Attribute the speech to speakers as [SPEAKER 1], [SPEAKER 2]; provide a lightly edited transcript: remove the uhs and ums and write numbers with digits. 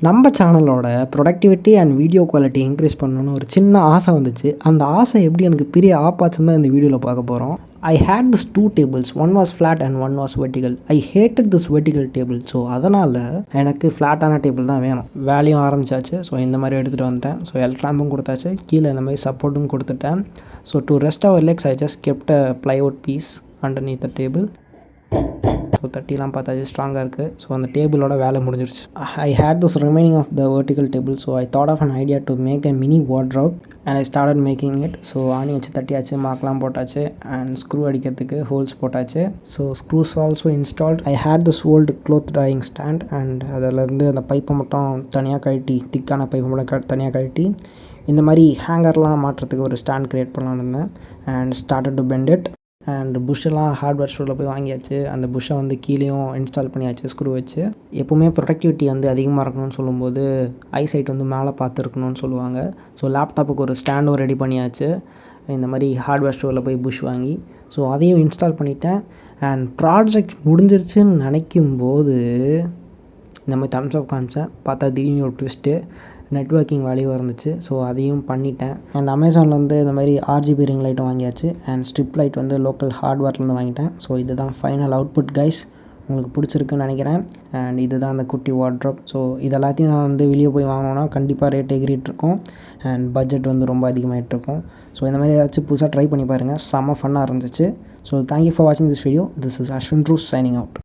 [SPEAKER 1] நம்ம சேனலோட productivity and video quality increase பண்ணணும்னு ஒரு சின்ன ஆசை வந்துச்சு. அந்த ஆசை எப்படி எனக்கு பெரிய ஆப்பாச்சுன்னு தான் இந்த வீடியோவில் பார்க்க போகிறோம். I had this 2 tables. One was flat and one was vertical. I hated this vertical table. So அதனால் எனக்கு ஃப்ளாட்டான டேபிள் தான் வேணும். வேலையும் ஆரம்பிச்சாச்சு. ஸோ இந்த மாதிரி எடுத்துகிட்டு வந்துட்டேன். ஸோ எல்ட்ராம்பும் கொடுத்தாச்சு, கீழே இந்த மாதிரி சப்போர்ட்டும் கொடுத்துட்டேன். So to rest our legs I just kept a plywood piece underneath the table. So தட்டிலாம் பார்த்தாச்சு, ஸ்ட்ராங்காக இருக்குது. ஸோ அந்த டேபிளோட வேலை முடிஞ்சிருச்சு. I had this remaining of the vertical table. So I thought of an idea to make a mini wardrobe and I started making it. So ஆணி வச்சு தட்டியாச்சு, மார்க்லாம் போட்டாச்சு அண்ட் ஸ்க்ரூ அடிக்கிறதுக்கு ஹோல்ஸ் போட்டாச்சு. So screws also installed. I had this old cloth drawing stand and அதிலேருந்து அந்த பைப்பை மட்டும் தனியாக கழட்டி, திக்கான பைப்பை மட்டும் தனியாக கழட்டி இந்த மாதிரி ஹேங்கர்லாம் மாட்டுறதுக்கு ஒரு ஸ்டாண்ட் க்ரியேட் பண்ணலான்னு இருந்தேன். And started to bend it. And புஷ்ஷெல்லாம் ஹார்ட்வேர் ஸ்டோரில் போய் வாங்கியாச்சு. அந்த புஷ்ஷை வந்து கீழேயும் இன்ஸ்டால் பண்ணியாச்சு ஸ்க்ரூ வச்சு. எப்போவுமே ப்ரொடக்டிவிட்டி வந்து அதிகமாக இருக்கணும்னு சொல்லும்போது ஐசைட் வந்து மேலே பார்த்துருக்கணும்னு சொல்லுவாங்க. ஸோ லேப்டாப்புக்கு ஒரு ஸ்டாண்டும் ரெடி பண்ணியாச்சு, இந்த மாதிரி ஹார்ட்வேர் ஸ்டோரில் போய் புஷ் வாங்கி. ஸோ அதையும் இன்ஸ்டால் பண்ணிட்டேன். அண்ட் ப்ராஜெக்ட் முடிஞ்சிருச்சுன்னு நினைக்கும்போது இந்த மாதிரி தம்ஸ் அப் காமிச்சேன். பார்த்தா திடீர்னு ஒரு ட்விஸ்ட்டு, நெட்வொர்க்கிங் வேல்யூ இருந்துச்சு. ஸோ அதையும் பண்ணிட்டேன். அண்ட் அமேசானில் வந்து இந்த மாதிரி RGB ரிங் லைட்டும் வாங்கியாச்சு. அண்ட் ஸ்ட்ரிப் லைட் வந்து லோக்கல் ஹார்ட்வேர்லேருந்து வாங்கிட்டேன். ஸோ இதுதான் ஃபைனல் அவுட்புட் கைஸ். உங்களுக்கு பிடிச்சிருக்குன்னு நினைக்கிறேன். அண்ட் இதுதான் அந்த குட்டி வார்ட்ரோப். ஸோ இது எல்லாத்தையும் நான் வந்து வெளியே போய் வாங்கினோன்னா கண்டிப்பாக ரேட் எகிரிட்டு இருக்கும் அண்ட் பட்ஜெட் வந்து ரொம்ப அதிகமாகிட்டு இருக்கும். ஸோ இந்த மாதிரி ஏதாச்சும் புதுசாக ட்ரை பண்ணி பாருங்கள். செம்ம ஃபன்னாக இருந்துச்சு. ஸோ தேங்க்யூ ஃபார் வாட்சிங் this video. This is Ashwin truce signing out.